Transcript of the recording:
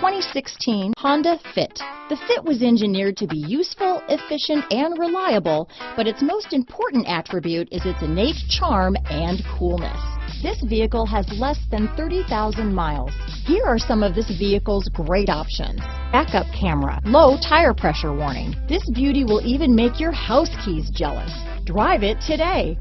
2016 Honda Fit. The Fit was engineered to be useful, efficient, and reliable, but its most important attribute is its innate charm and coolness. This vehicle has less than 30,000 miles. Here are some of this vehicle's great options: backup camera, low tire pressure warning. This beauty will even make your house keys jealous. Drive it today.